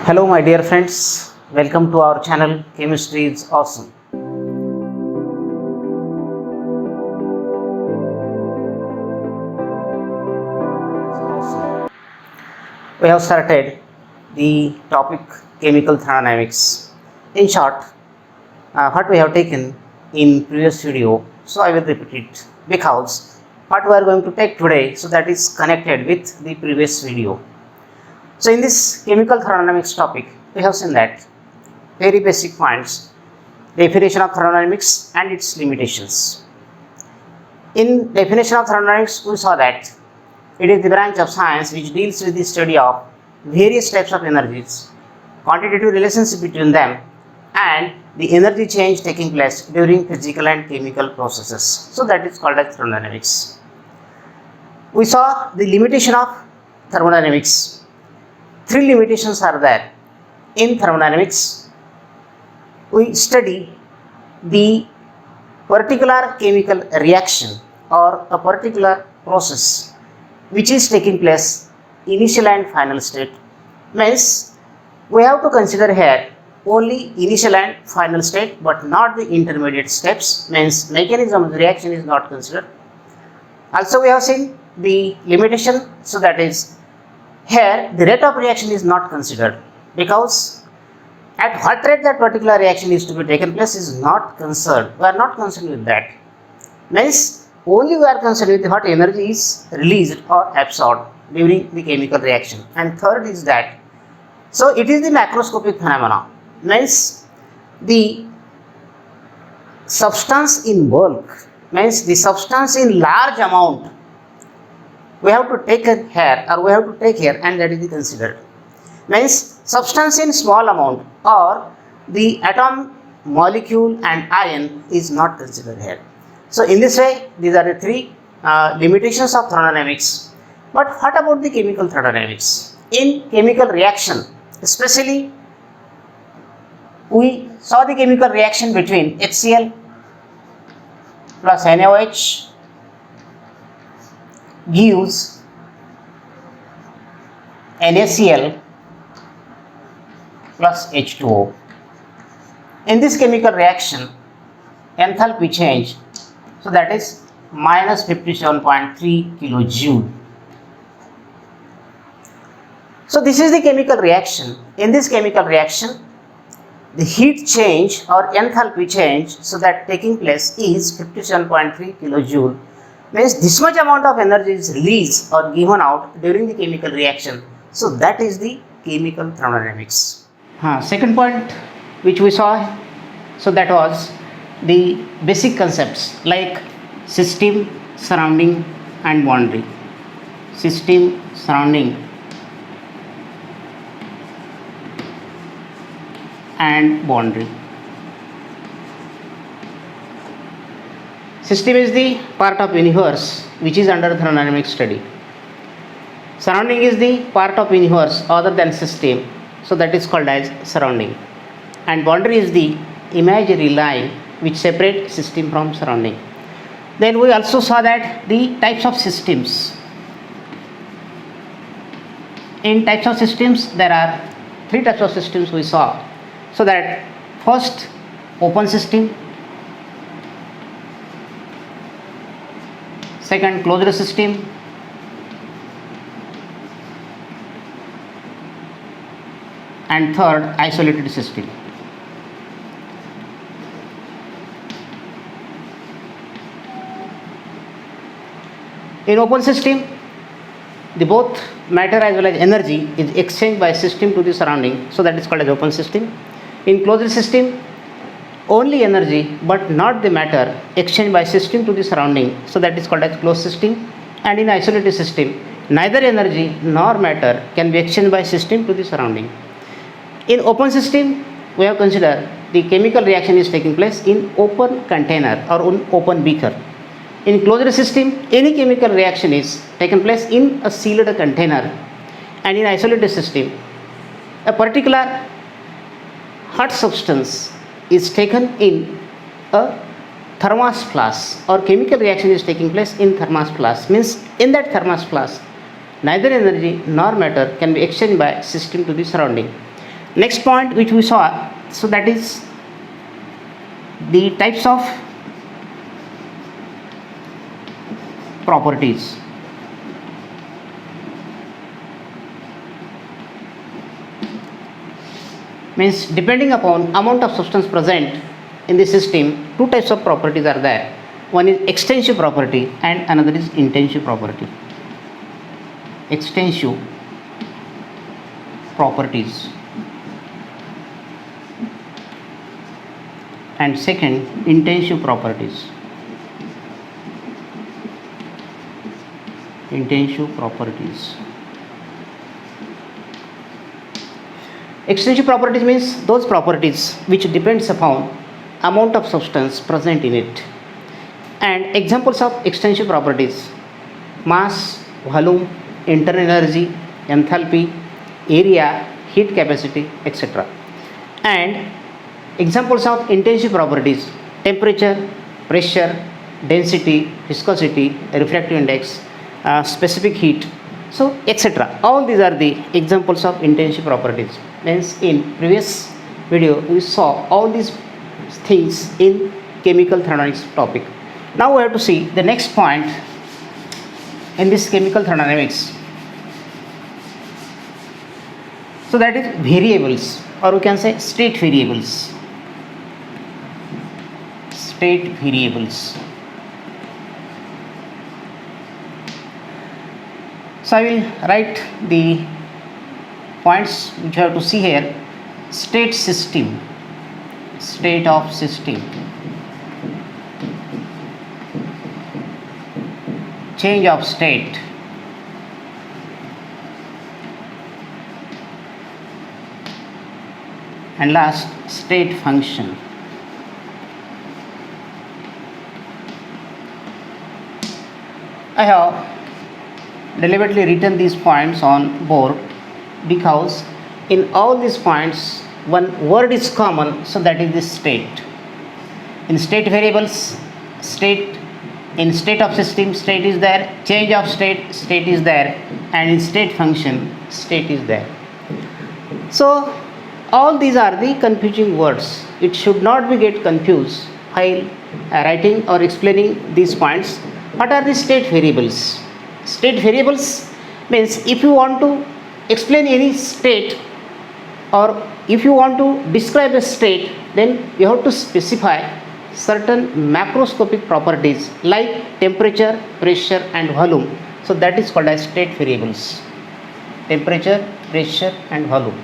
Hello, my dear friends. Welcome to our channel. Chemistry is awesome. We have started the topic chemical thermodynamics. In short, what we have taken in previous video, so I will repeat it because what we are going to take today, so that is connected with the previous video. So in this chemical thermodynamics topic, we have seen that very basic points, definition of thermodynamics and its limitations. In definition of thermodynamics, we saw that it is the branch of science which deals with the study of various types of energies, quantitative relationship between them, and the energy change taking place during physical and chemical processes. So that is called as thermodynamics. We saw the limitation of thermodynamics. Three limitations are there. In thermodynamics, we study the particular chemical reaction or a particular process which is taking place initial and final state. Means we have to consider here only initial and final state but not the intermediate steps, means mechanism of the reaction is not considered. Also we have seen the limitation, so that is here the rate of reaction is not considered because at what rate that particular reaction is to be taken place is not concerned. We are not concerned with that. Means only we are concerned with what energy is released or absorbed during the chemical reaction. And third is that, so it is the macroscopic phenomena. Means the substance in bulk, means the substance in large amount we have to take here or we have to take here, and that is the considered. Means substance in small amount or the atom, molecule and ion is not considered here. So in this way, these are the three limitations of thermodynamics. But what about the chemical thermodynamics? In chemical reaction, especially we saw the chemical reaction between HCl plus NaOH gives NaCl plus H2O. In this chemical reaction, enthalpy change, so that is minus 57.3 kilojoule. So this is the chemical reaction. In this chemical reaction, the heat change or enthalpy change, so that taking place is 57.3 kilojoule. Means this much amount of energy is released or given out during the chemical reaction. So that is the chemical thermodynamics. Second point which we saw, so that was the basic concepts like system, surrounding and boundary. System, surrounding and boundary. System is the part of universe which is under thermodynamic study. Surrounding is the part of universe other than system, so that is called as surrounding. And boundary is the imaginary line which separates system from surrounding. Then we also saw that the types of systems. In types of systems, there are three types of systems we saw. So that first, open system, second, closed system, and third, isolated system. In open system, the both matter as well as energy is exchanged by system to the surrounding, so that is called as open system. In closed system, only energy but not the matter exchanged by system to the surrounding, so that is called as closed system. And in isolated system, neither energy nor matter can be exchanged by system to the surrounding. In open system, we have considered the chemical reaction is taking place in open container or open beaker. In closed system, any chemical reaction is taken place in a sealed container. And in isolated system, a particular hot substance is taken in a thermos flask, or chemical reaction is taking place in thermos flask. Means in that thermos flask, neither energy nor matter can be exchanged by system to the surrounding. Next point which we saw, so that is the types of properties. Means depending upon amount of substance present in the system, two types of properties are there. One is extensive property and another is intensive property. Extensive properties and second intensive properties. Intensive properties. Extensive properties means those properties which depends upon amount of substance present in it. And examples of extensive properties: mass, volume, internal energy, enthalpy, area, heat capacity, etc. And examples of intensive properties: temperature, pressure, density, viscosity, refractive index, specific heat, so etc. All these are the examples of intensive properties. Means in previous video we saw all these things in chemical thermodynamics topic. Now we have to see the next point in this chemical thermodynamics. So that is variables, or we can say state variables. State variables. So I will write the points which you have to see here. State system, state of system, change of state, and last state function. I have deliberately written these points on board because in all these points one word is common, so that is the state. In state variables, state, in state of system, state is there, change of state, state is there, and in state function, state is there. So all these are the confusing words. It should not be get confused while writing or explaining these points. What are the state variables? State variables means if you want to explain any state or if you want to describe a state, then you have to specify certain macroscopic properties like temperature, pressure and volume. So that is called as state variables. Temperature, pressure and volume.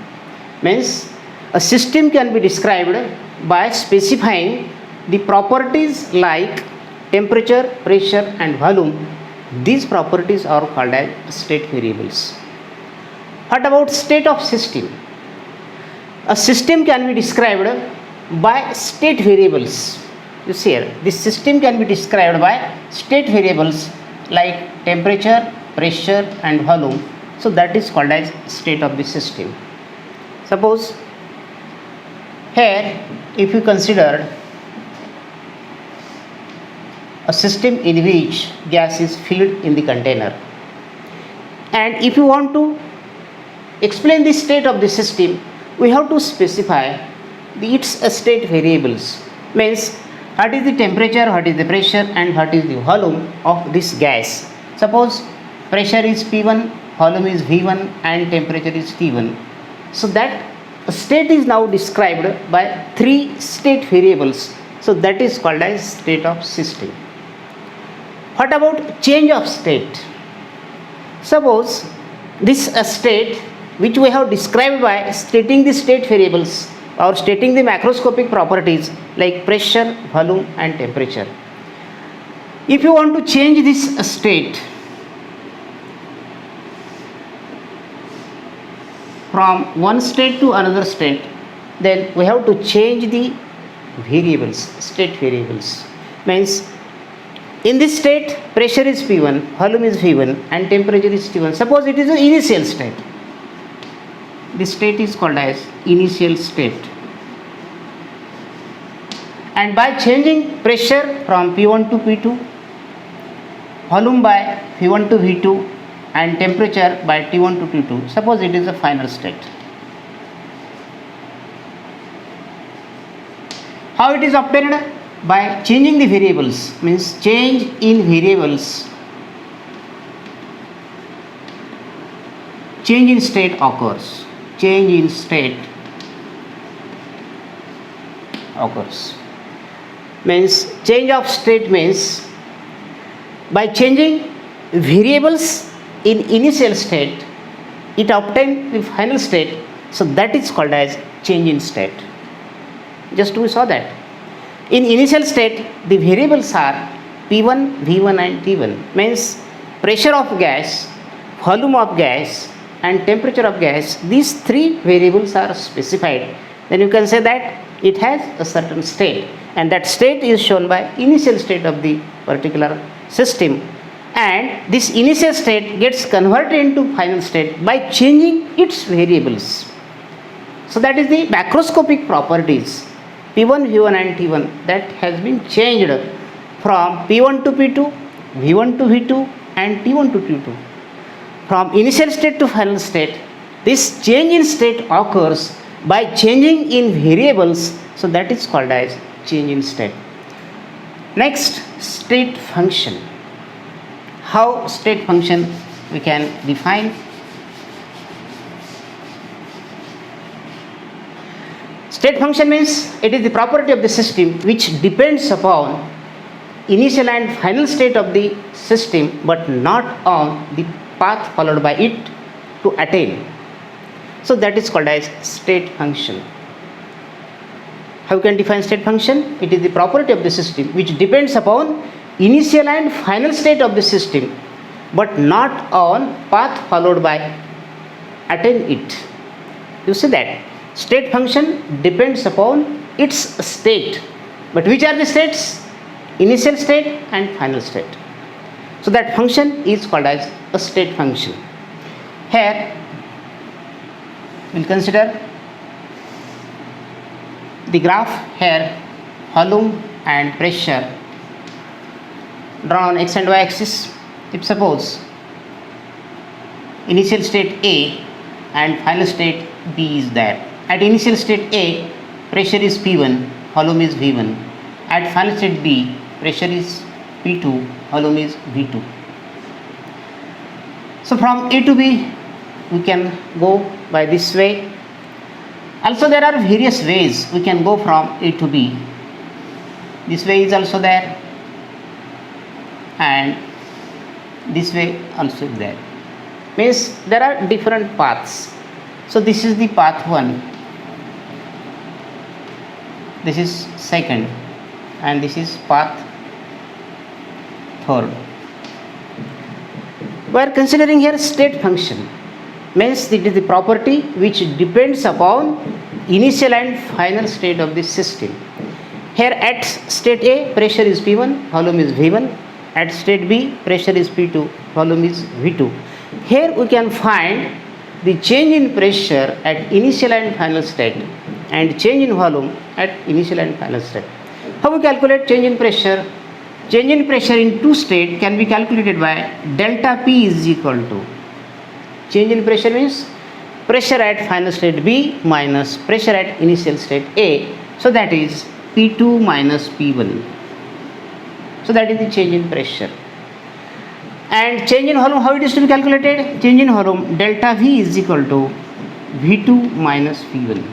Means a system can be described by specifying the properties like temperature, pressure and volume. These properties are called as state variables. What about state of system? A system can be described by state variables. You see here, this system can be described by state variables like temperature, pressure and volume. So that is called as state of the system. Suppose here if you consider a system in which gas is filled in the container, and if you want to explain the state of the system, we have to specify its state variables. Means what is the temperature, what is the pressure and what is the volume of this gas. Suppose pressure is P1, volume is V1 and temperature is T1. So that state is now described by three state variables. So that is called as state of system. What about change of state? Suppose this state which we have described by stating the state variables or stating the macroscopic properties like pressure, volume and temperature. If you want to change this state from one state to another state, then we have to change the variables, state variables. Means in this state pressure is P1, volume is V1 and temperature is T1. Suppose it is an initial state. This state is called as initial state. And by changing pressure from P1 to P2, volume by V1 to V2 and temperature by T1 to T2, suppose it is a final state. How it is obtained? By changing the variables, means change in variables, change in state occurs, change in state occurs, means change of state means by changing variables in initial state it obtained the final state, so that is called as change in state. Just we saw that in initial state the variables are P1, V1 and T1, means pressure of gas, volume of gas and temperature of gas. These three variables are specified. Then you can say that it has a certain state, and that state is shown by initial state of the particular system, and this initial state gets converted into final state by changing its variables. So that is the macroscopic properties P1, V1 and T1 that has been changed from P1 to P2, V1 to V2 and T1 to T2. From initial state to final state, this change in state occurs by changing in variables, so that is called as change in state. Next, state function. How state function we can define? State function means it is the property of the system which depends upon initial and final state of the system, but not on the path followed by it to attain. So that is called as state function. How you can define state function? It is the property of the system which depends upon initial and final state of the system, but not on path followed by attain it. You see that state function depends upon its state, but which are the states? Initial state and final state. So that function is called as a state function. Here we'll consider the graph. Here volume and pressure drawn on x and y axis. If suppose initial state A and final state B is there. At initial state A, pressure is P1, volume is V1. At final state B, pressure is P2, volume is V2. So from A to B we can go by this way. Also there are various ways we can go from A to B. This way is also there, and this way also there. Means there are different paths. So this is the path 1, this is second, and this is path 3rd. We are considering here state function, means it is the property which depends upon initial and final state of the system. Here at state A, pressure is P1, volume is V1. At state B, pressure is P2, volume is V2. Here we can find the change in pressure at initial and final state, and change in volume at initial and final state. How we calculate change in pressure? Change in pressure in two states can be calculated by delta P is equal to, change in pressure means pressure at final state B minus pressure at initial state A. So that is P2 minus P1. So that is the change in pressure. And change in volume, how it is to be calculated? Change in volume, delta V is equal to V2 minus P1.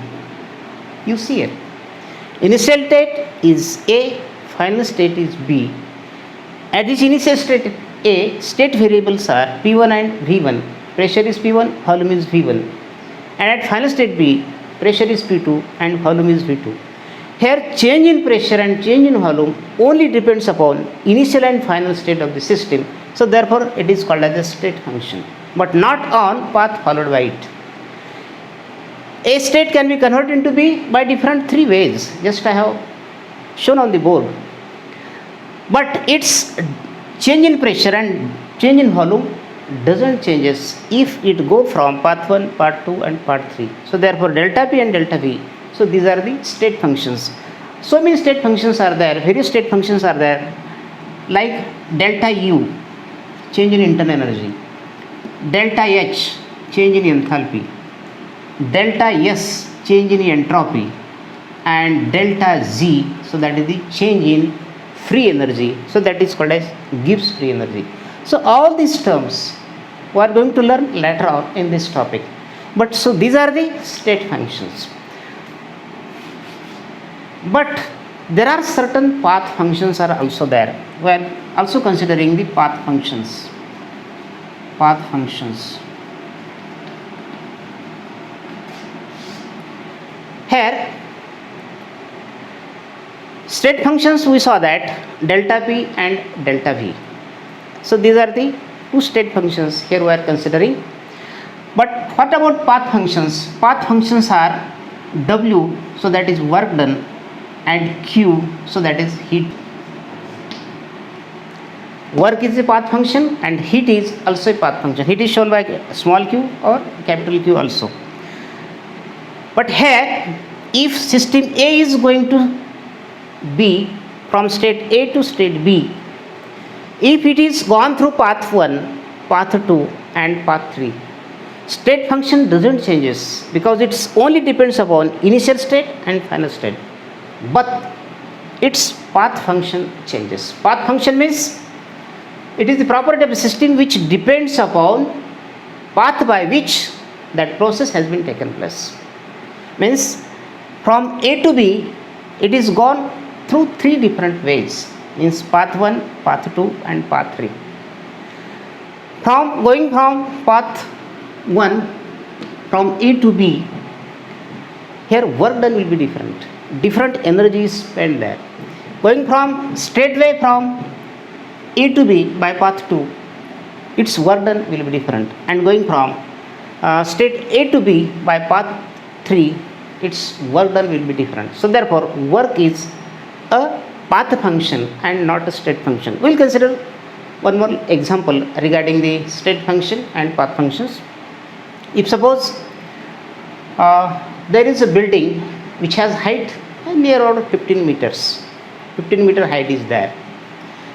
You see it. Initial state is A, final state is B. At this initial state A, state variables are P1 and V1. Pressure is P1, volume is V1. And at final state B, pressure is P2 and volume is V2. Here change in pressure and change in volume only depends upon initial and final state of the system. So therefore it is called as a state function, but not on path followed by it. A state can be converted into B by different three ways, just I have shown on the board. But its change in pressure and change in volume doesn't changes if it go from path 1, path 2 and path 3. So therefore delta P and delta V. So these are the state functions. So many state functions are there, various state functions are there, like delta U, change in internal energy, delta H, change in enthalpy, delta S, change in entropy, and delta Z, so that is the change in free energy, so that is called as Gibbs free energy. So all these terms we are going to learn later on in this topic, but so these are the state functions. But there are certain path functions are also there. We are also considering the path functions. Here state functions, we saw that delta P and delta V. So these are the two state functions here we are considering. But what about path functions? Path functions are W, so that is work done, and Q, so that is heat. Work is a path function and heat is also a path function. Heat is shown by small q or capital Q also. But here, if system A is going to be from state A to state B, if it is gone through path 1, path 2 and path 3, state function doesn't changes because it's only depends upon initial state and final state, but its path function changes. Path function means it is the property of a system which depends upon path by which that process has been taken place. Means from A to B, it is gone through three different ways. Means path 1, path 2 and path 3. From going from path 1 from A to B, here work done will be different. Different energy is spent there. Going from straightway from A to B by path 2, its work done will be different. And going from state A to B by path 3, its work done will be different. So therefore, work is a path function and not a state function. We will consider one more example regarding the state function and path functions. If suppose there is a building which has height near around 15 meters, 15 meter height is there,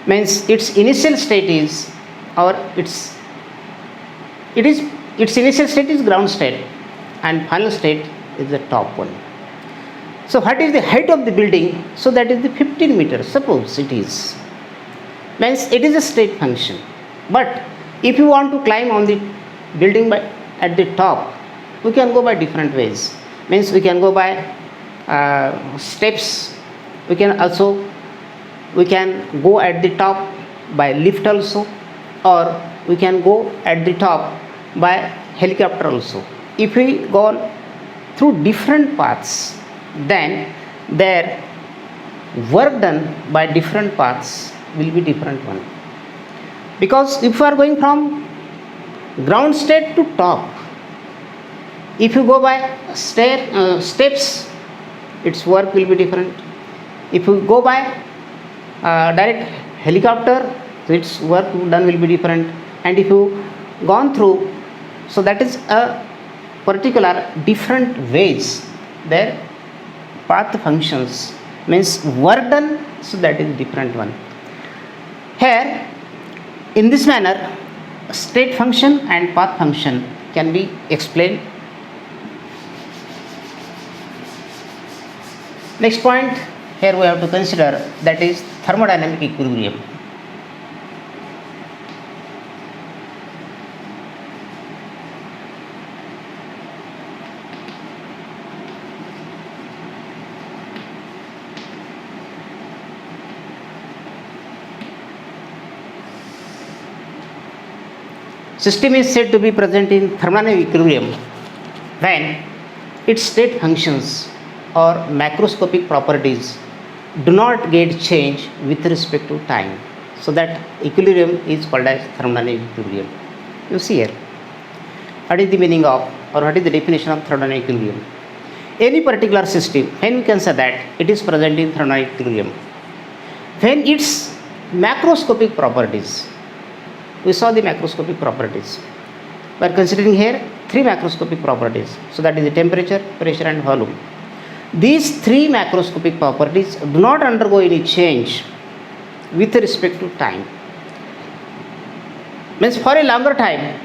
means its initial state is, or its initial state is ground state and final state is the top one. So what is the height of the building? So that is the 15 meters, suppose it is, means it is a state function. But if you want to climb on the building by at the top, we can go by different ways. Means we can go by steps, we can go at the top by lift also, or we can go at the top by helicopter also. If we go through different paths, then their work done by different paths will be different one. Because if you are going from ground state to top, if you go by steps, its work will be different. If you go by direct helicopter, its work done will be different. And if you gone through, so that is a particular different ways their path functions, means work done, so that is different one. Here in this manner, state function and path function can be explained. Next point here we have to consider, that is thermodynamic equilibrium. System is said to be present in thermodynamic equilibrium when its state functions or macroscopic properties do not get changed with respect to time. So that equilibrium is called as thermodynamic equilibrium. You see here, what is the meaning of, or what is the definition of thermodynamic equilibrium? Any particular system, when we can say that it is present in thermodynamic equilibrium, when its macroscopic properties, we saw the macroscopic properties. We are considering here three macroscopic properties. So that is the temperature, pressure and volume. These three macroscopic properties do not undergo any change with respect to time. Means for a longer time,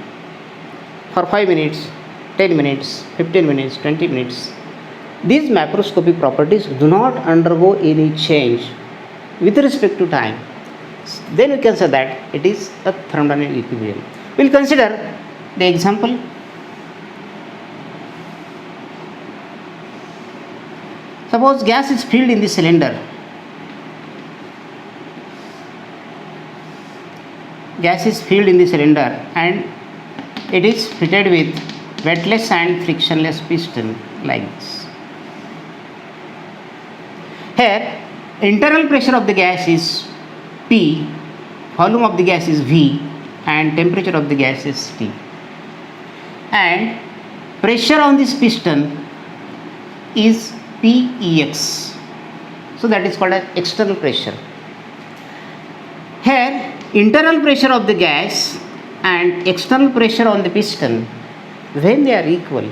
for 5 minutes, 10 minutes, 15 minutes, 20 minutes, These macroscopic properties do not undergo any change with respect to time. Then we can say that it is a thermodynamic equilibrium. We will consider the example. Suppose gas is filled in the cylinder. Gas is filled in the cylinder and it is fitted with wetless and frictionless piston like this. Here, internal pressure of the gas is P, volume of the gas is V, and temperature of the gas is T. And pressure on this piston is PEX. So that is called as external pressure. Here, internal pressure of the gas and external pressure on the piston, when they are equal,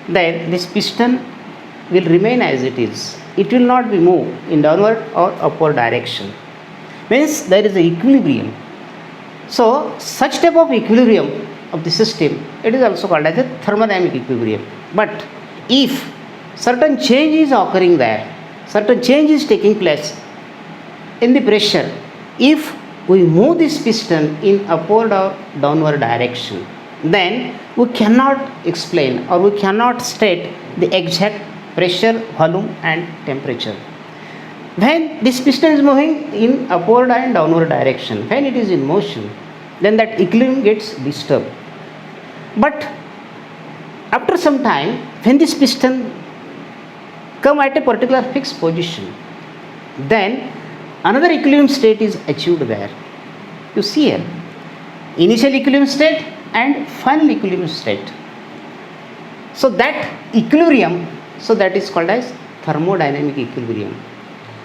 then this piston will remain as it is. It will not be moved in downward or upward direction. Means there is an equilibrium. So such type of equilibrium of the system, it is also called as a thermodynamic equilibrium. But if certain change is occurring there, certain change is taking place in the pressure, if we move this piston in upward or downward direction, then we cannot explain or we cannot state the exact pressure, volume and temperature. When this piston is moving in upward and downward direction, when it is in motion, then that equilibrium gets disturbed. But after some time, when this piston come at a particular fixed position, then another equilibrium state is achieved there. You see here, initial equilibrium state and final equilibrium state. So that equilibrium, so that is called as thermodynamic equilibrium.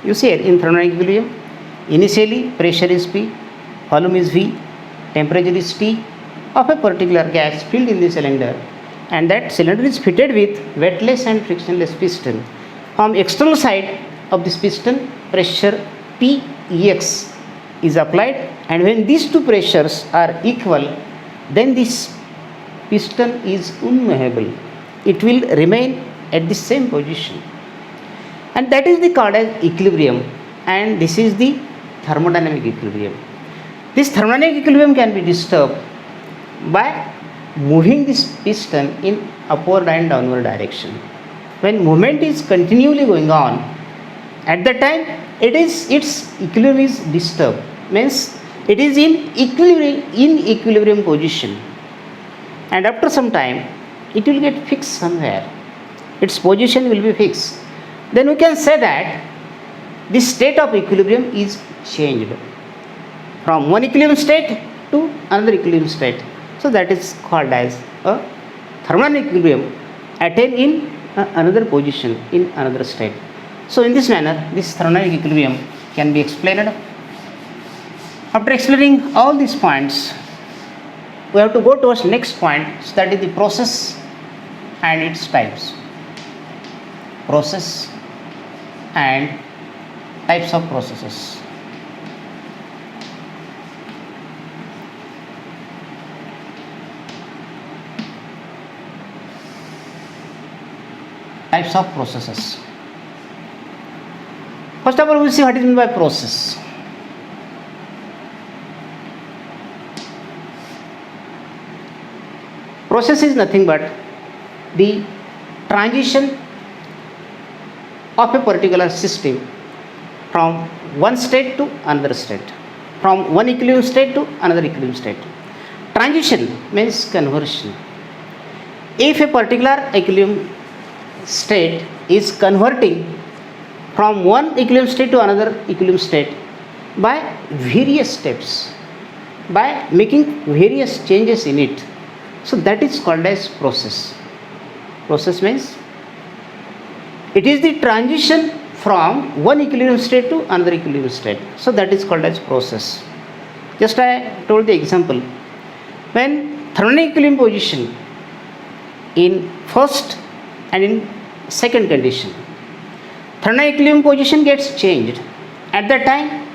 You see here, in thermodynamic equilibrium, initially pressure is P, volume is V, temperature is T of a particular gas filled in the cylinder, and that cylinder is fitted with wetless and frictionless piston. From external side of this piston, pressure PEX is applied, and when these two pressures are equal, then this piston is unmovable. It will remain at the same position, and that is the called as equilibrium, and this is the thermodynamic equilibrium. This thermodynamic equilibrium can be disturbed by moving this piston in upward and downward direction. When movement is continually going on, at that time its equilibrium is disturbed, means it is in equilibrium position, and after some time it will get fixed somewhere, its position will be fixed. Then we can say that this state of equilibrium is changed from one equilibrium state to another equilibrium state. So that is called as a thermodynamic equilibrium attained in another position, in another state. So in this manner, this thermodynamic equilibrium can be explained. After explaining all these points, we have to go towards next point, study the process and its types. Process and types of processes. Types of processes. First of all, we will see what is meant by process. Process is nothing but the transition of a particular system from one state to another state, from one equilibrium state to another equilibrium state. Transition means conversion. If a particular equilibrium state is converting from one equilibrium state to another equilibrium state by various steps, by making various changes in it, so that is called as process. Process means it is the transition from one equilibrium state to another equilibrium state, so that is called as process. Just I told the example, when thermodynamic equilibrium position in first and in second condition, thermodynamic equilibrium position gets changed. At that time,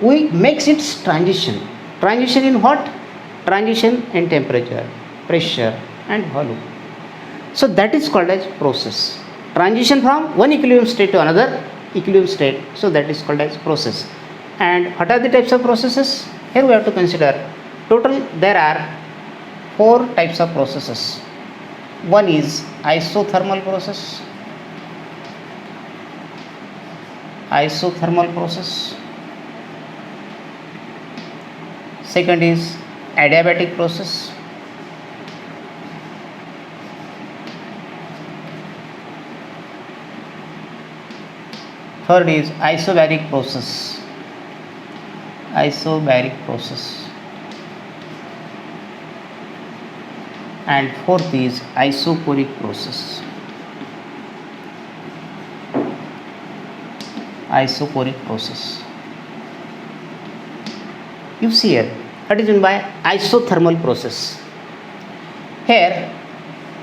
we makes its transition. Transition in what? Transition in temperature, pressure and volume. So that is called as process. transition from one equilibrium state to another equilibrium state, so that is called as process. And what are the types of processes? Here we have to consider total there are 4 types of processes. One is isothermal process, second is adiabatic process, third is isobaric process, and fourth is isoporic process. You see here, what is meant by isothermal process? Here,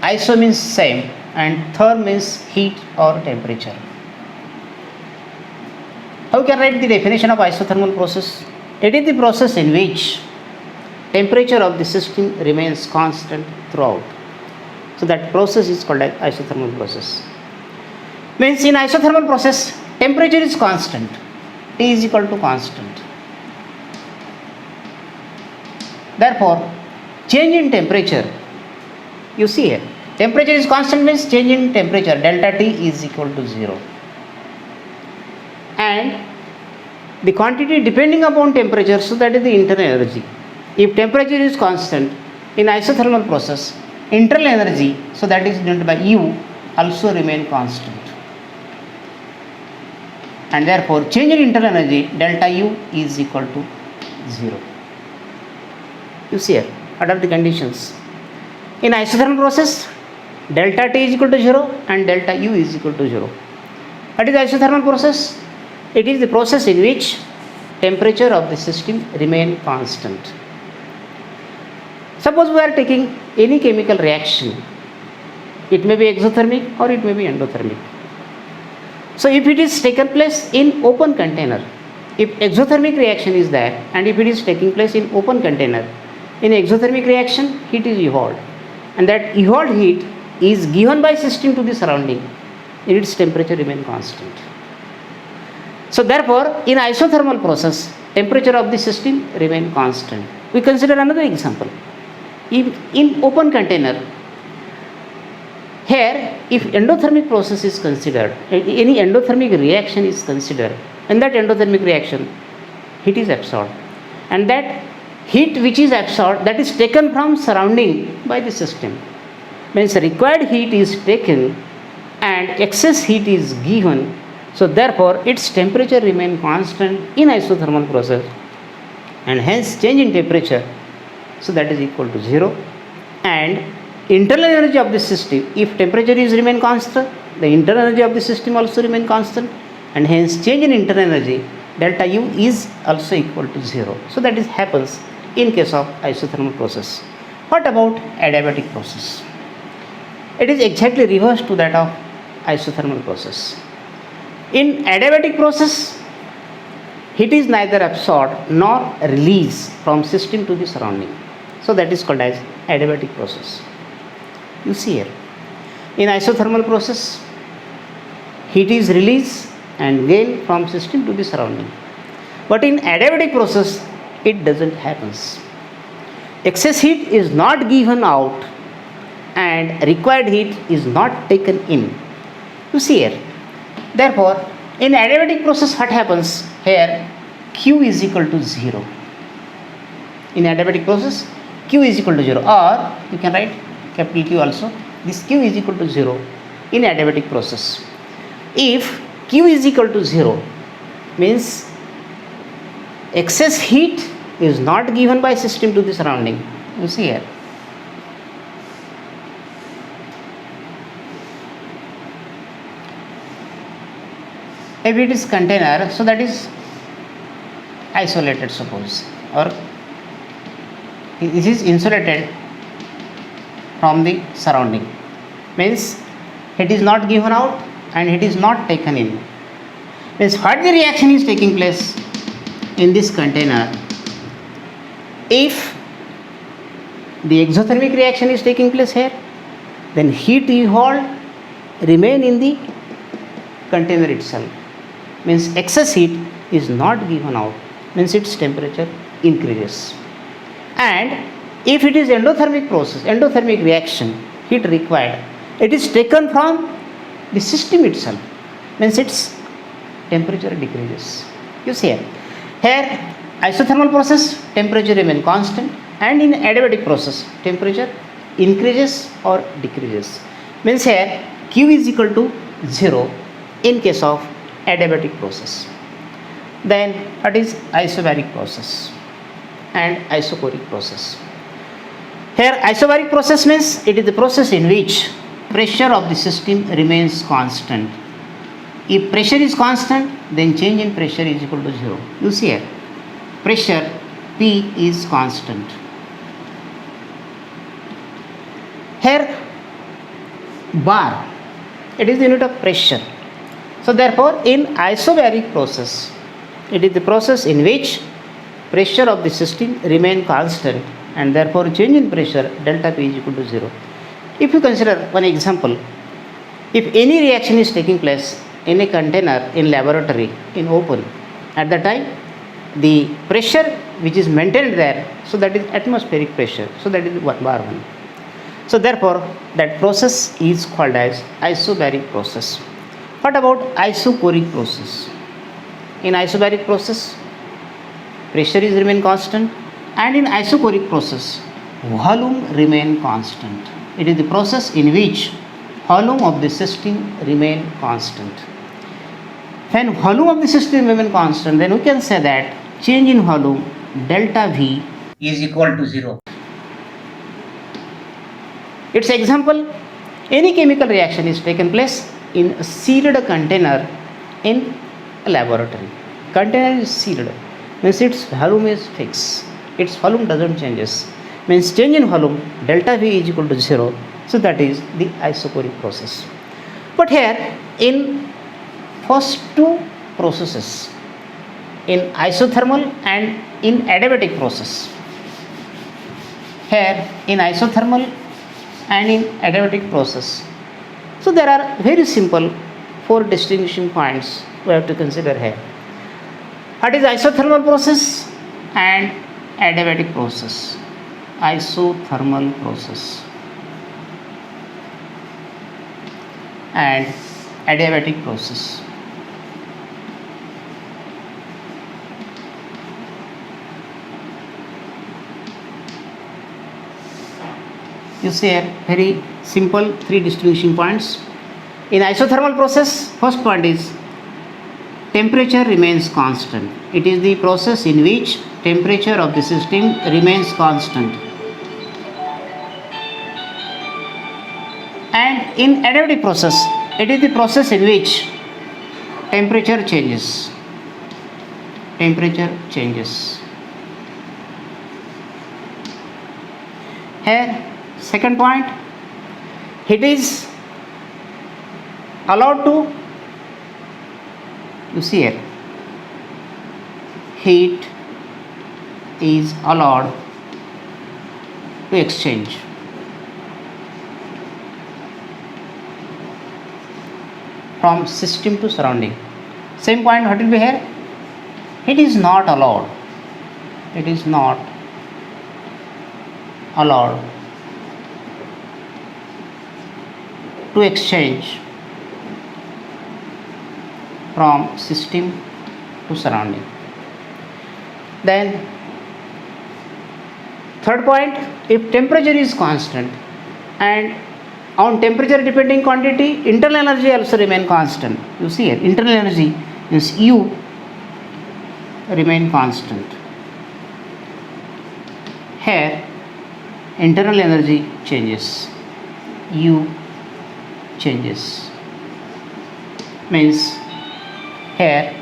iso means same and therm means heat or temperature. How we can write the definition of isothermal process? It is the process in which temperature of the system remains constant throughout. So that process is called as isothermal process. Means in isothermal process, temperature is constant, T is equal to constant. Therefore, change in temperature, you see here, temperature is constant means change in temperature, delta T is equal to 0. And the quantity depending upon temperature, so that is the internal energy. If temperature is constant in isothermal process, internal energy, so that is denoted by U, also remain constant. And therefore, change in internal energy, delta U is equal to 0. You see here, what are the conditions? In isothermal process, delta T is equal to 0 and delta U is equal to 0. What is the isothermal process? It is the process in which temperature of the system remain constant. Suppose we are taking any chemical reaction, it may be exothermic or it may be endothermic. So if it is taken place in open container, if exothermic reaction is there and if it is taking place in open container, in exothermic reaction heat is evolved and that evolved heat is given by system to the surrounding and its temperature remain constant. So therefore, in isothermal process, temperature of the system remain constant. We consider another example. In open container, here if endothermic process is considered, any endothermic reaction is considered, in that endothermic reaction, heat is absorbed. And that heat which is absorbed, that is taken from surrounding by the system. Means required heat is taken and excess heat is given. So therefore, its temperature remain constant in isothermal process and hence change in temperature, so that is equal to 0. And internal energy of the system, if temperature is remain constant, the internal energy of the system also remain constant and hence change in internal energy, delta U is also equal to 0. So that is happens in case of isothermal process. What about adiabatic process? It is exactly reverse to that of isothermal process. In adiabatic process, heat is neither absorbed nor released from system to the surrounding. So that is called as adiabatic process. You see here, in isothermal process, heat is released and gained from system to the surrounding. But in adiabatic process, it doesn't happen. Excess heat is not given out and required heat is not taken in. You see here. Therefore, in adiabatic process, what happens here? Q is equal to 0. In adiabatic process, Q is equal to 0, or you can write capital Q also. This Q is equal to 0 in adiabatic process. If Q is equal to 0, means excess heat is not given by system to the surrounding. You see here. If it is container, so that is isolated, suppose, or this is insulated from the surrounding, means it is not given out and it is not taken in. Means what the reaction is taking place in this container? If the exothermic reaction is taking place here, then heat evolved remain in the container itself, means excess heat is not given out, means its temperature increases. And if it is endothermic process, endothermic reaction, heat required, it is taken from the system itself, means its temperature decreases. You see here isothermal process temperature remain constant, and in adiabatic process temperature increases or decreases, means here Q is equal to 0 in case of adiabatic process. Then what is isobaric process and isochoric process? Here isobaric process means it is the process in which pressure of the system remains constant. If pressure is constant, then change in pressure is equal to 0. You see here pressure P is constant. Here bar, it is the unit of pressure. So therefore in isobaric process, it is the process in which pressure of the system remain constant, and therefore change in pressure delta P is equal to 0. If you consider one example, if any reaction is taking place in a container in laboratory in open, at the time the pressure which is maintained there, so that is atmospheric pressure, so that is bar 1. So therefore that process is called as isobaric process. What about isochoric process? In isobaric process pressure is remain constant, and in isochoric process volume remain constant. It is the process in which volume of the system remain constant. When volume of the system remain constant, then we can say that change in volume delta V is equal to 0. Its example, any chemical reaction is taken place in a sealed container in a laboratory. Container is sealed, means its volume is fixed, its volume doesn't changes, means change in volume delta V is equal to 0. So that is the isochoric process. But here in first two processes, in isothermal and in adiabatic process, here in isothermal and in adiabatic process, so there are very simple 4 distinguishing points we have to consider here. What is isothermal process and adiabatic process? Isothermal process and adiabatic process. You see here very simple 3 distinguishing points. In isothermal process, first point is temperature remains constant. It is the process in which temperature of the system remains constant. And in adiabatic process, it is the process in which temperature changes. Temperature changes. Here second point, it is allowed to, you see here, heat is allowed to exchange from system to surrounding. Same point what will be here, it is not allowed, it is not allowed to exchange from system to surrounding. Then third point, if temperature is constant and on temperature depending quantity, internal energy also remain constant. You see here internal energy means U remain constant. Here internal energy changes, U changes, means here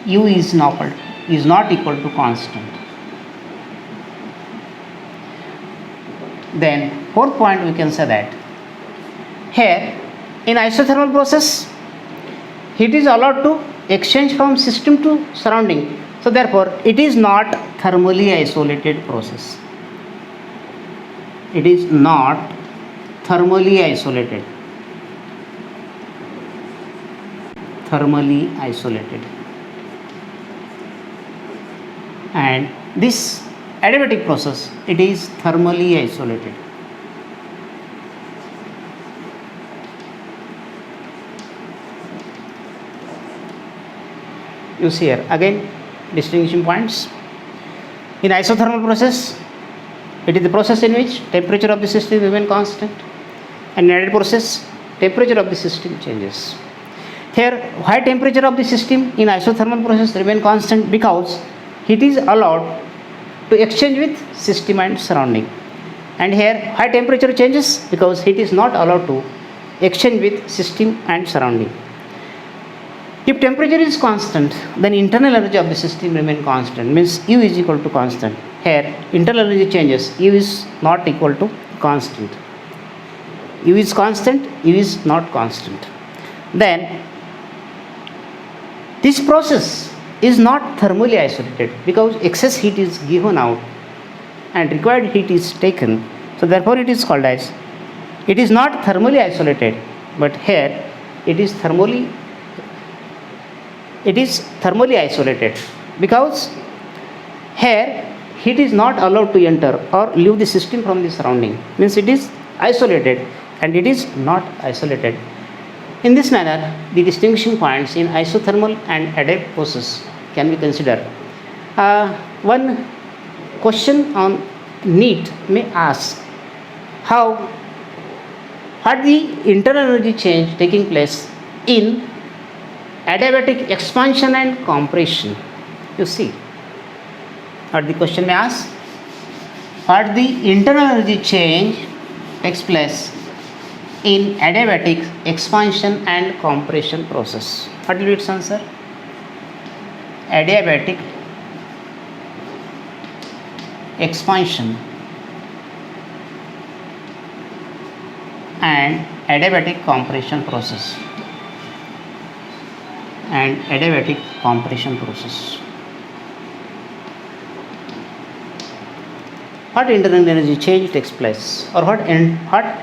U is not equal to constant. Then fourth point, we can say that here in isothermal process heat is allowed to exchange from system to surrounding, so therefore it is not thermally isolated process. It is not thermally isolated. thermally isolated. And this adiabatic process, it is thermally isolated. You see here again distinguishing points. In isothermal process, it is the process in which temperature of the system remain constant, and in adiabatic process, temperature of the system changes. Here, why temperature of the system in isothermal process remain constant? Because heat is allowed to exchange with system and surrounding. And here, high temperature changes because heat is not allowed to exchange with system and surrounding. If temperature is constant, then internal energy of the system remain constant, means U is equal to constant. Here, internal energy changes, U is not equal to constant. U is constant, U is not constant. Then, this process is not thermally isolated because excess heat is given out and required heat is taken. So, therefore, it is called as, it is not thermally isolated, but here it is thermally isolated because here heat is not allowed to enter or leave the system from the surrounding, means it is isolated and it is not isolated. In this manner, the distinguishing points in isothermal and adiabatic process can be considered. One question on NEET may ask what the internal energy change taking place in adiabatic expansion and compression. You see, what the question may ask, what the internal energy change takes place in adiabatic expansion and compression process. What will be its answer? Adiabatic expansion and adiabatic compression process. And adiabatic compression process. What internal energy change takes place, or what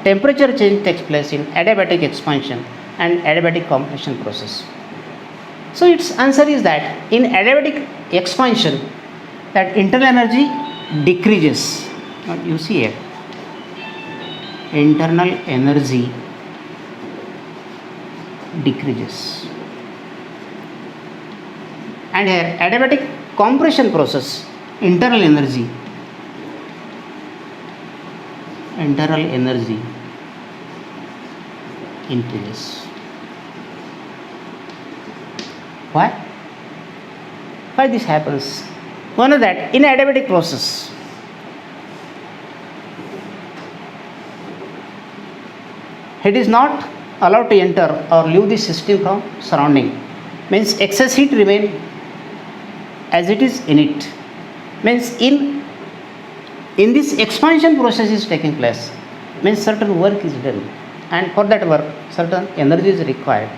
temperature change takes place in adiabatic expansion and adiabatic compression process? So its answer is that in adiabatic expansion, that internal energy decreases. What you see here, internal energy decreases. And here adiabatic compression process, internal energy increases. Why this happens? One of that, in adiabatic process, heat is not allowed to enter or leave the system from surrounding, means excess heat remain as it is in it, means in this expansion process is taking place, means certain work is done, and for that work certain energy is required,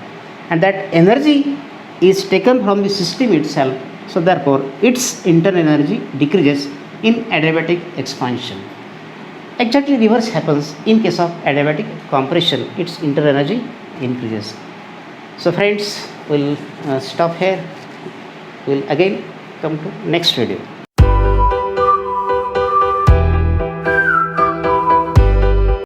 and that energy is taken from the system itself. So therefore its internal energy decreases in adiabatic expansion. Exactly reverse happens in case of adiabatic compression, its internal energy increases. So friends, we'll stop here. We'll again come to next video.